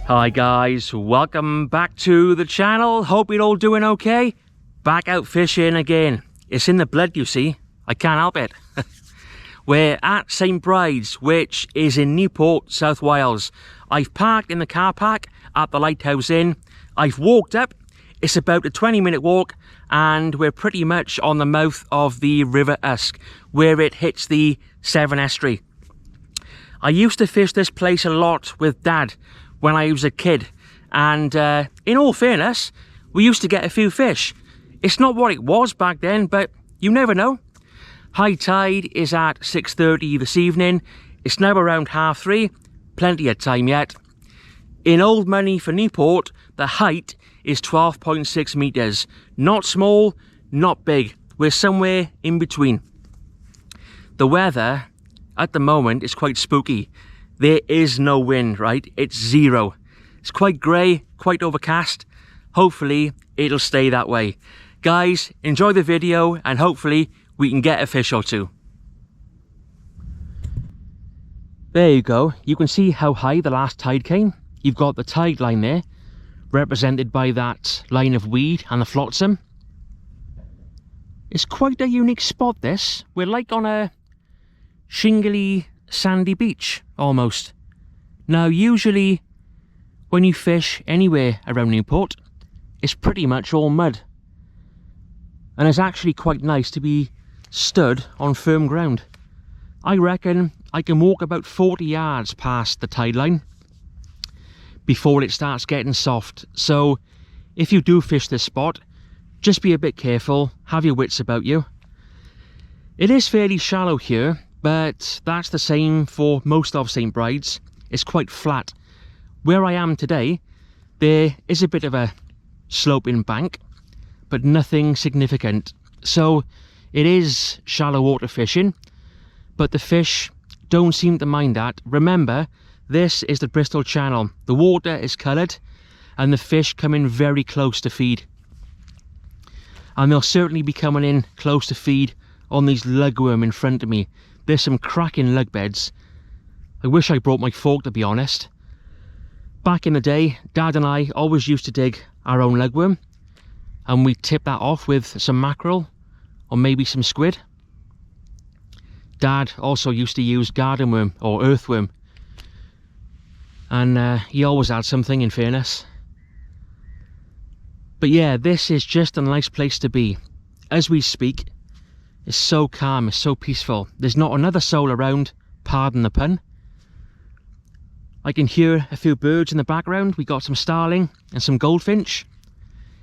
Hi guys, welcome back to the channel. Hope you're all doing okay. Back out fishing again. It's in the blood, you see. I can't help it. We're at St Bride's, which is in Newport, South Wales. I've parked in the car park at the Lighthouse Inn. I've walked up. It's about a 20-minute walk, and we're pretty much on the mouth of the River Usk, where it hits the Severn Estuary. I used to fish this place a lot with Dad when I was a kid, and in all fairness, we used to get a few fish. It's not what it was back then, but you never know. High tide is at 6:30 this evening. It's now around 3:30, plenty of time yet. In old money for Newport, the height is 12.6 meters. Not small, not big. We're somewhere in between. The weather at the moment is quite spooky. There is no wind, right? It's zero. It's quite grey, quite overcast. Hopefully it'll stay that way. Guys, enjoy the video and hopefully we can get a fish or two. There you go. You can see how high the last tide came. You've got the tide line there, represented by that line of weed and the flotsam. It's quite a unique spot, this. We're like on a shingly sandy beach almost. Now usually when you fish anywhere around Newport, it's pretty much all mud, and it's actually quite nice to be stood on firm ground. I reckon I can walk about 40 yards past the tide line before it starts getting soft. So if you do fish this spot, just be a bit careful, have your wits about you. It is fairly shallow here, but that's the same for most of St Bride's. It's quite flat. Where I am today, there is a bit of a sloping bank, but nothing significant. So it is shallow water fishing, but the fish don't seem to mind that. Remember, this is the Bristol Channel. The water is coloured and the fish come in very close to feed. And they'll certainly be coming in close to feed on these lugworm in front of me. There's some cracking lug beds. I wish I brought my fork, to be honest. Back in the day, Dad and I always used to dig our own lugworm, and we tip that off with some mackerel or maybe some squid. Dad also used to use garden worm or earthworm, and he always had something, in fairness. But yeah, this is just a nice place to be. As we speak, it's so calm, it's so peaceful. There's not another soul around, pardon the pun. I can hear a few birds in the background. We got some starling and some goldfinch.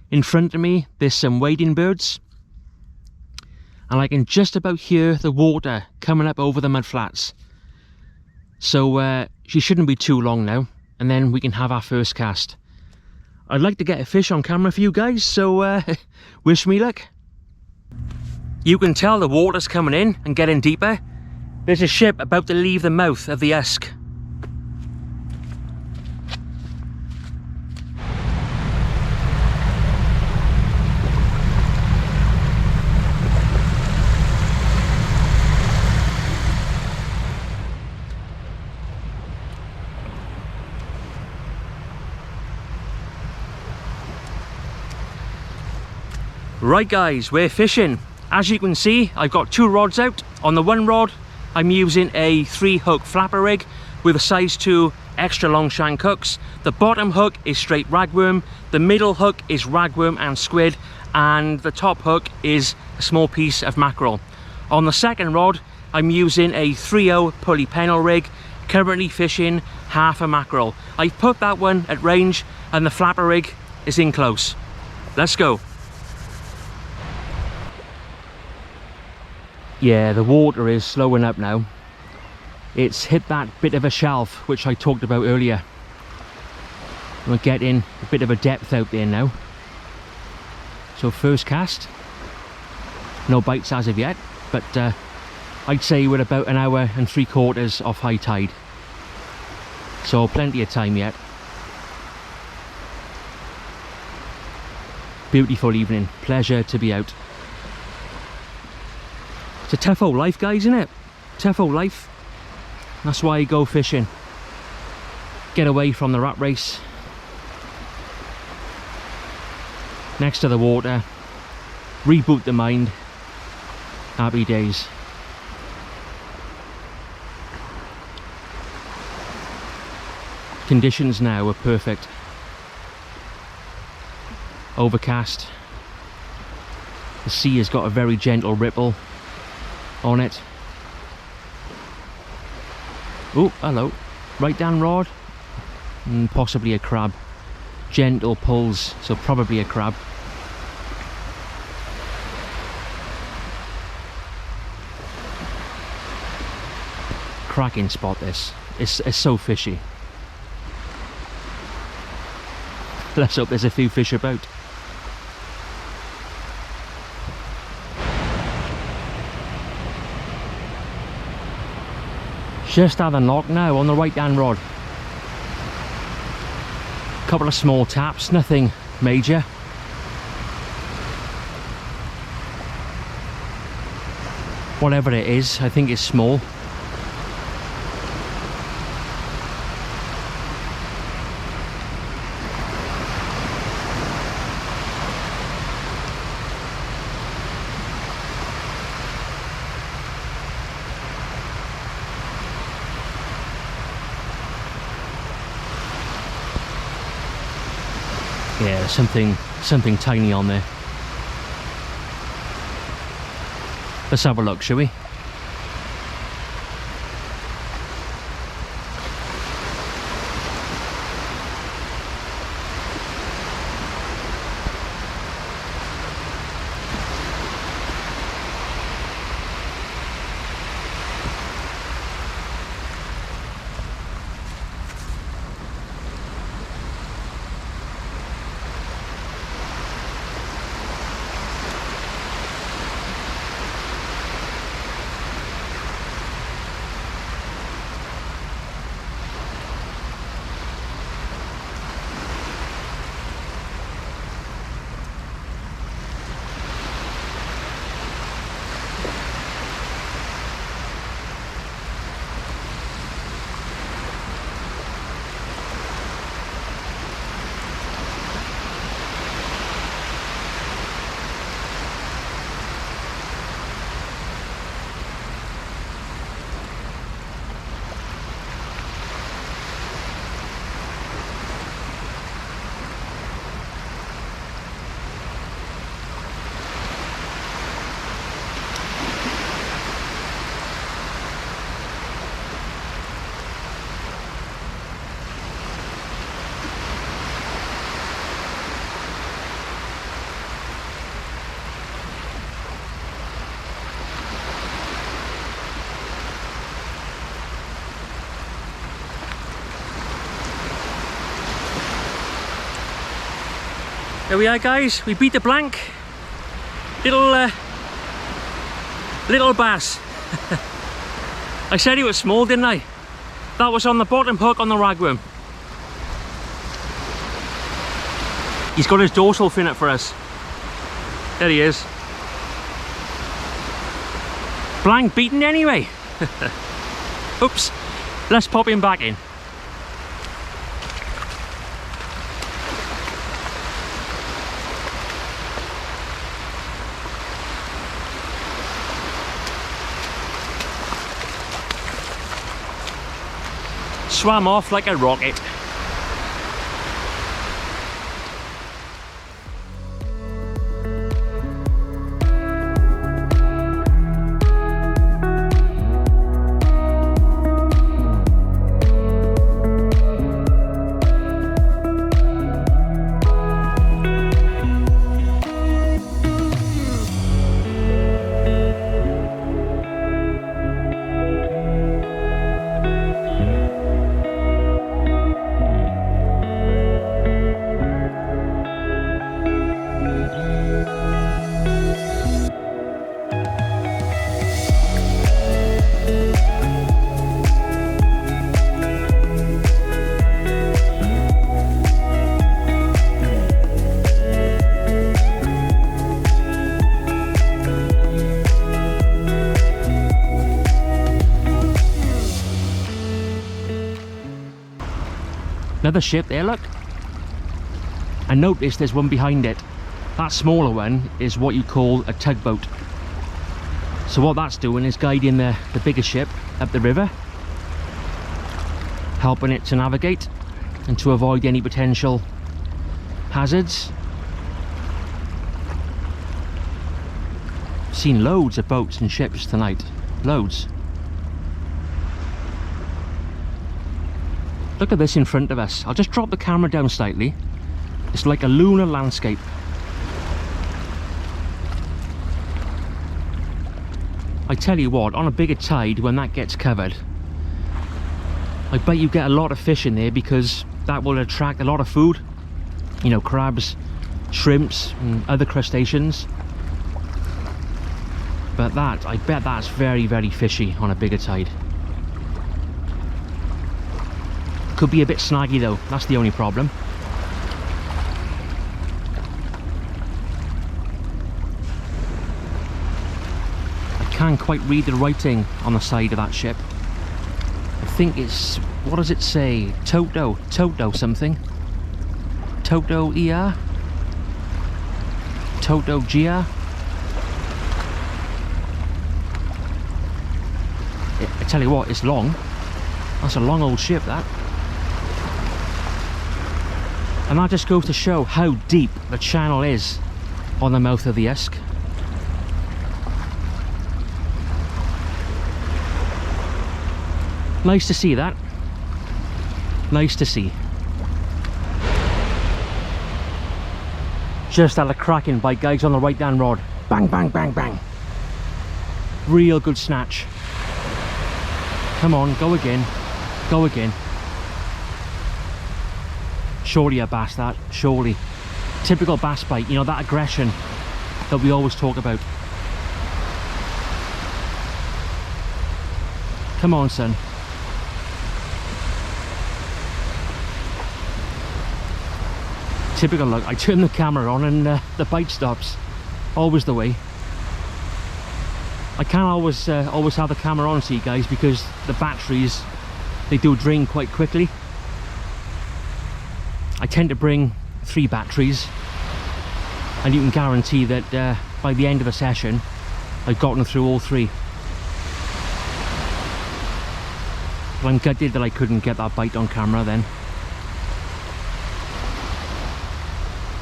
In front of me, there's some wading birds. And I can just about hear the water coming up over the mud flats. So she shouldn't be too long now, and then we can have our first cast. I'd like to get a fish on camera for you guys, so wish me luck. You can tell the water's coming in and getting deeper. There's a ship about to leave the mouth of the Usk. Right guys, we're fishing. As you can see, I've got two rods out. On the one rod, I'm using a 3-hook flapper rig with a size 2 extra long shank hooks. The bottom hook is straight ragworm, the middle hook is ragworm and squid, and the top hook is a small piece of mackerel. On the second rod, I'm using a 3/0 pulley pennel rig, currently fishing half a mackerel. I've put that one at range and the flapper rig is in close. Let's go. Yeah, the water is slowing up now. It's hit that bit of a shelf which I talked about earlier. We're getting a bit of a depth out there now. So first cast, no bites as of yet, but I'd say we're about an hour and 3/4 off high tide. So plenty of time yet. Beautiful evening, pleasure to be out. It's a tough old life, guys, isn't it? Tough old life. That's why I go fishing. Get away from the rat race. Next to the water. Reboot the mind. Happy days. Conditions now are perfect. Overcast. The sea has got a very gentle ripple on it. Oh, hello. Right down rod. And possibly a crab. Gentle pulls, so probably a crab. Cracking spot this. It's so fishy. Let's hope there's a few fish about. Just had a knock now on the right hand rod. Couple of small taps, nothing major. Whatever it is, I think it's small. Yeah, something tiny on there. Let's have a look, shall we? There we are, guys. We beat the blank. Little bass. I said he was small, didn't I? That was on the bottom hook on the ragworm. He's got his dorsal fin up for us. There he is. Blank beaten anyway. Oops. Let's pop him back in. swam off like a rocket. Another ship there, look. I noticed there's one behind it. That smaller one is what you call a tugboat. So what that's doing is guiding the bigger ship up the river, helping it to navigate and to avoid any potential hazards. Seen loads of boats and ships tonight. Loads. Look at this in front of us. I'll just drop the camera down slightly. It's like a lunar landscape. I tell you what, on a bigger tide, when that gets covered, I bet you get a lot of fish in there, because that will attract a lot of food. You know, crabs, shrimps and other crustaceans. But that, I bet that's very, very fishy on a bigger tide. Could be a bit snaggy though, that's the only problem. I can't quite read the writing on the side of that ship. I think it's, what does it say? Toto something. Toto ER? Toto GR? I tell you what, it's long. That's a long old ship, that. And that just goes to show how deep the channel is on the mouth of the Usk. Nice to see that. Nice to see. Just had a cracking bite, guys, on the right hand rod. Bang, bang, bang, bang. Real good snatch. Come on, go again. Go again. Surely a bass, that, surely. Typical bass bite, you know, that aggression that we always talk about. Come on, son. Typical, look, I turn the camera on and the bite stops. Always the way. I can't always have the camera on, see guys, because the batteries, they do drain quite quickly. I tend to bring 3 batteries, and you can guarantee that by the end of the session I've gotten through all 3. But I'm gutted that I couldn't get that bite on camera then.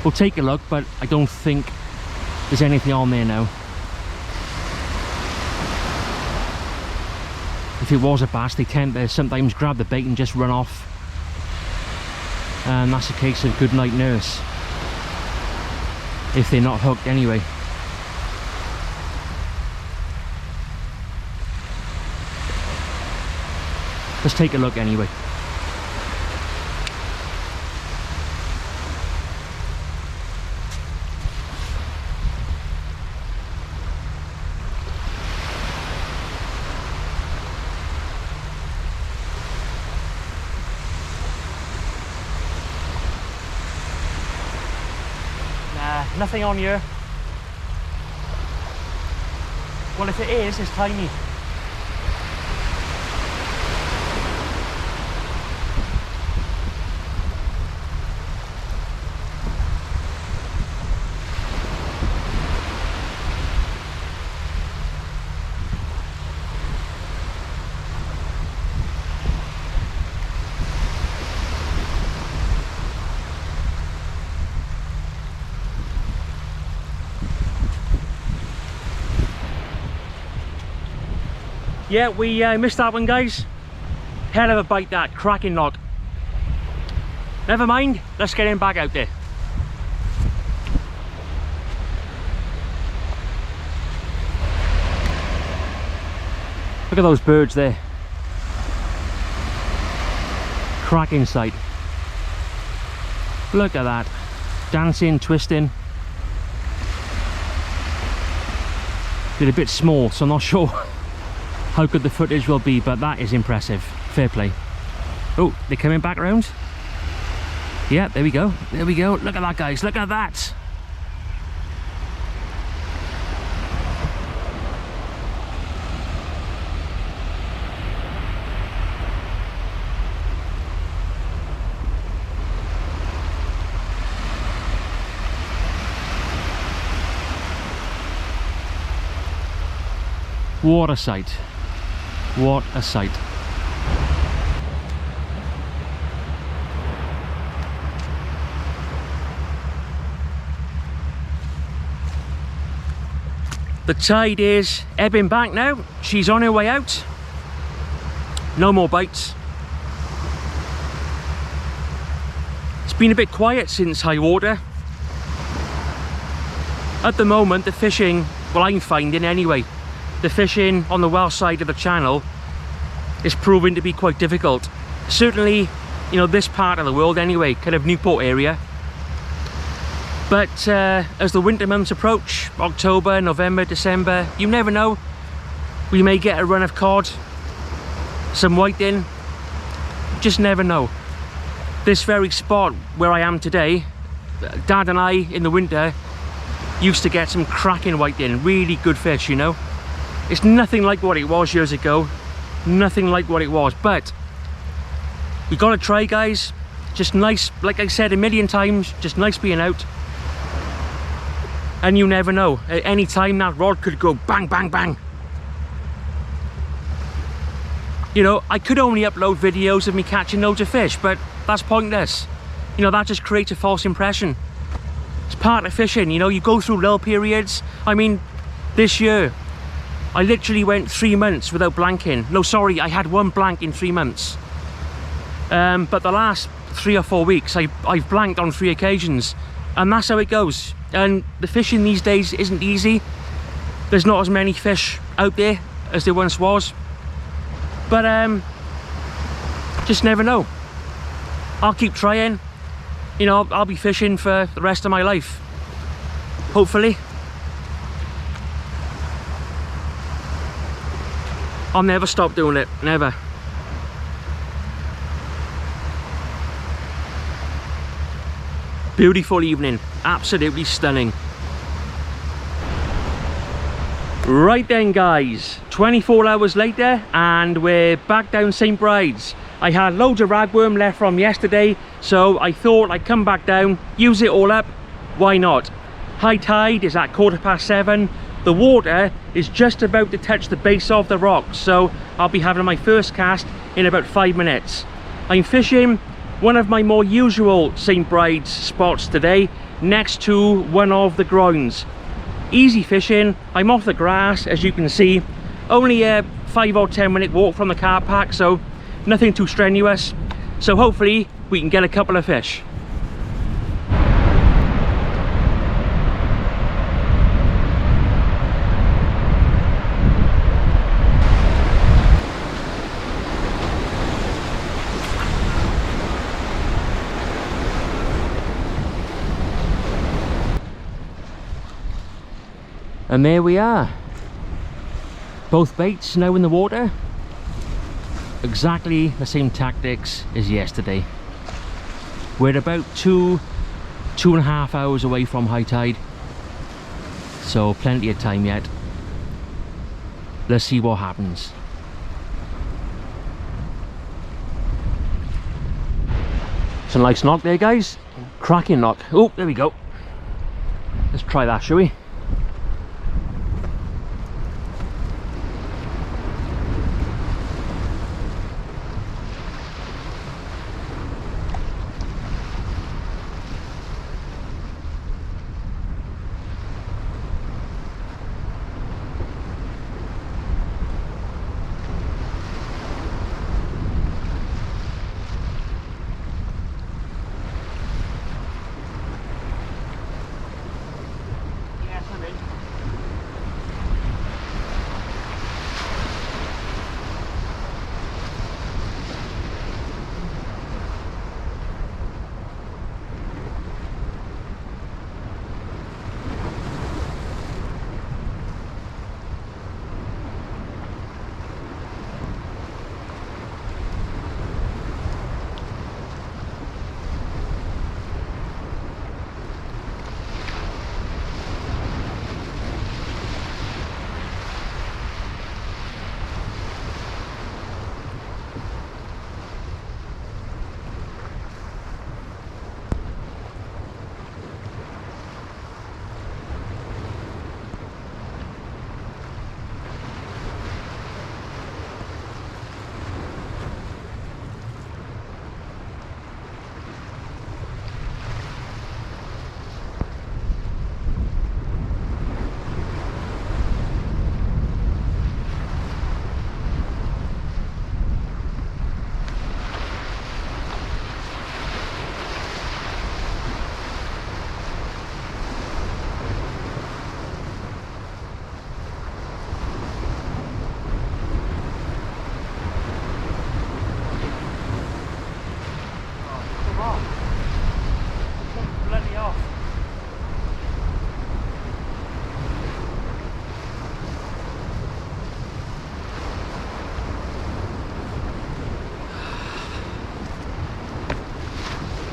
We'll take a look, but I don't think there's anything on there now. If it was a bass, they tend to sometimes grab the bait and just run off. And that's a case of good night nurse, if they're not hooked anyway. Let's take a look anyway. Nothing on you. Well, if it is, it's tiny. Yeah, we missed that one, guys. Hell of a bite, that cracking knock. Never mind, let's get him back out there. Look at those birds there. Cracking sight. Look at that. Dancing, twisting. Bit a bit small, so I'm not sure how good the footage will be, but that is impressive. Fair play. Oh, they're coming back around. Yeah, there we go. There we go. Look at that, guys. Look at that. What a sight. What a sight. The tide is ebbing back now. She's on her way out. No more bites. It's been a bit quiet since high water. At the moment, the fishing, well, I'm finding anyway, the fishing on the Welsh side of the channel is proving to be quite difficult. Certainly, you know, this part of the world anyway, kind of Newport area. But as the winter months approach, October, November, December, you never know. We may get a run of cod, some whiting, just never know. This very spot where I am today, Dad and I in the winter used to get some cracking whiting, really good fish, you know. It's nothing like what it was years ago, nothing like what it was, but we gotta try, guys. Just nice, like I said a million times, just nice being out. And you never know, at any time that rod could go bang, bang, bang. You know, I could only upload videos of me catching loads of fish, but that's pointless. You know, that just creates a false impression. It's part of fishing, you know, you go through lull periods. I mean, this year, I literally went 3 months without blanking. No, sorry, I had one blank in 3 months. But the last 3 or 4 weeks, I've blanked on 3 occasions. And that's how it goes. And the fishing these days isn't easy. There's not as many fish out there as there once was. But just never know. I'll keep trying. You know, I'll be fishing for the rest of my life. Hopefully. I'll never stop doing it, never. Beautiful evening, absolutely stunning. Right then, guys, 24 hours later and we're back down St. Bride's. I had loads of ragworm left from yesterday, so I thought I'd come back down, use it all up. Why not? High tide is at 7:15. The water is just about to touch the base of the rock, so I'll be having my first cast in about 5 minutes. I'm fishing one of my more usual St. Bride's spots today, next to one of the groins. Easy fishing, I'm off the grass, as you can see. Only a 5 or 10 minute walk from the car park, so nothing too strenuous. So hopefully we can get a couple of fish. And there we are, both baits now in the water. Exactly the same tactics as yesterday. We're about 2.5 hours away from high tide, so plenty of time yet. Let's see what happens. It's a nice knock there, guys. Cracking knock. Oh, there we go. Let's try that, shall we?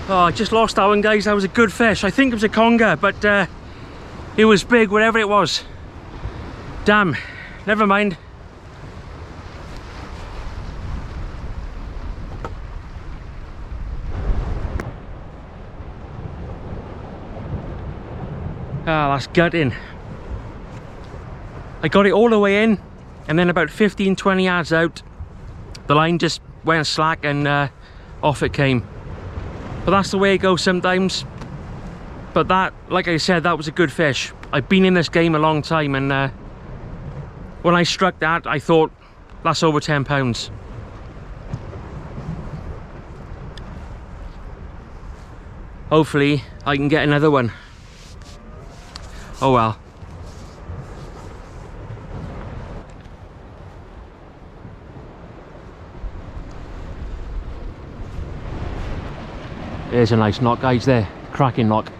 Oh, I just lost that one, guys. That was a good fish. I think it was a conger, but it was big, whatever it was. Damn, never mind. Ah, that's gutting. I got it all the way in, and then about 15-20 yards out, the line just went slack and off it came. But that's the way it goes sometimes. But that, like I said, that was a good fish. I've been in this game a long time, and when I struck that, I thought, that's over 10 pounds. Hopefully, I can get another one. Oh well. There's a nice knock, guys, there. Cracking knock.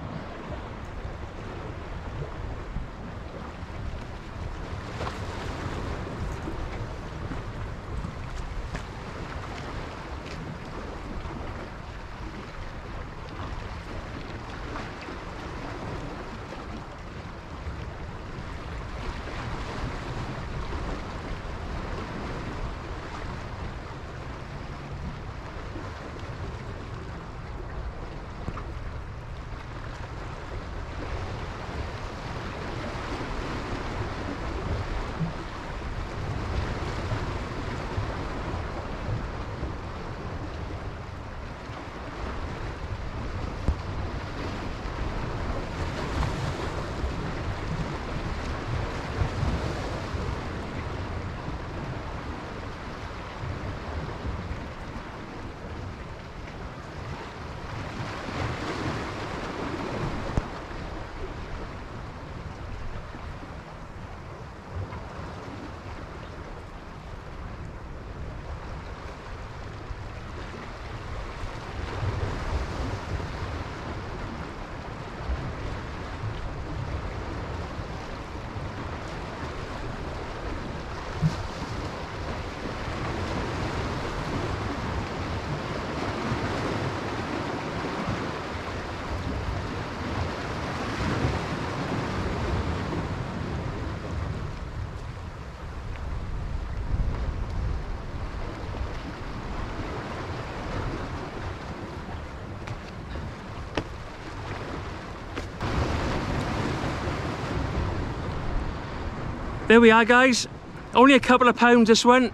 There we are, guys. Only a couple of pounds, this one.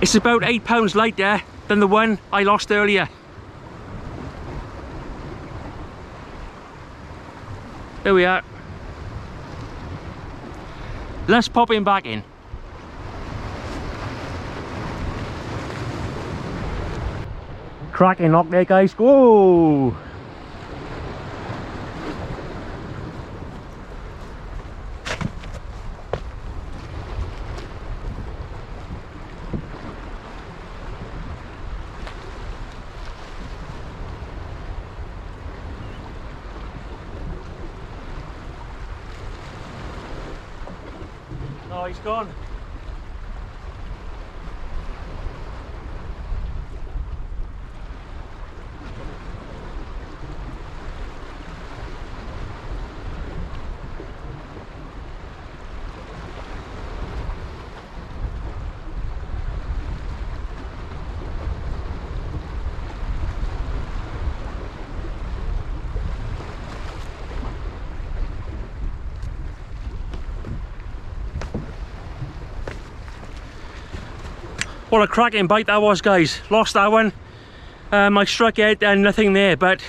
It's about 8 pounds lighter than the one I lost earlier. There we are. Let's pop him back in. Cracking knock there, guys. Whoa! Oh, he's gone. What a cracking bite that was, guys. Lost that one. I struck it and nothing there, but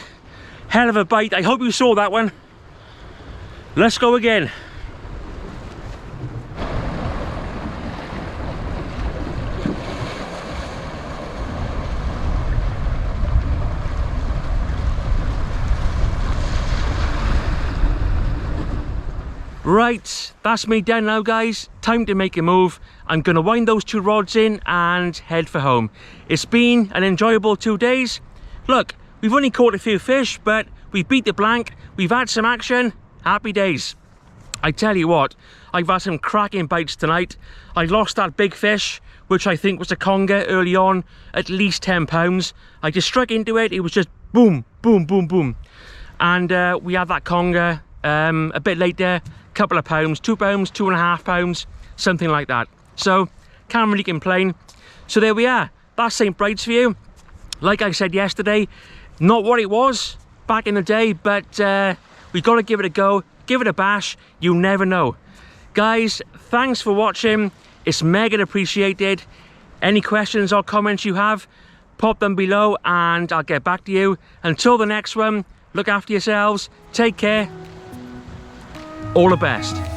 hell of a bite. I hope you saw that one. Let's go again. Right, that's me done now, guys. Time to make a move. I'm gonna wind those 2 rods in and head for home. It's been an enjoyable 2 days. Look, we've only caught a few fish, but we beat the blank. We've had some action. Happy days. I tell you what, I've had some cracking bites tonight. I lost that big fish, which I think was a conger early on, at least 10 pounds. I just struck into it, it was just boom, boom, boom, boom. And we had that conger a bit later, couple of pounds, 2 pounds, 2.5 pounds, something like that. So, can't really complain. So there we are, that's St. Bride's for you. Like I said yesterday, not what it was back in the day, but we've got to give it a go, give it a bash, you never know. Guys, thanks for watching, it's mega appreciated. Any questions or comments you have, pop them below and I'll get back to you. Until the next one, look after yourselves, take care, all the best.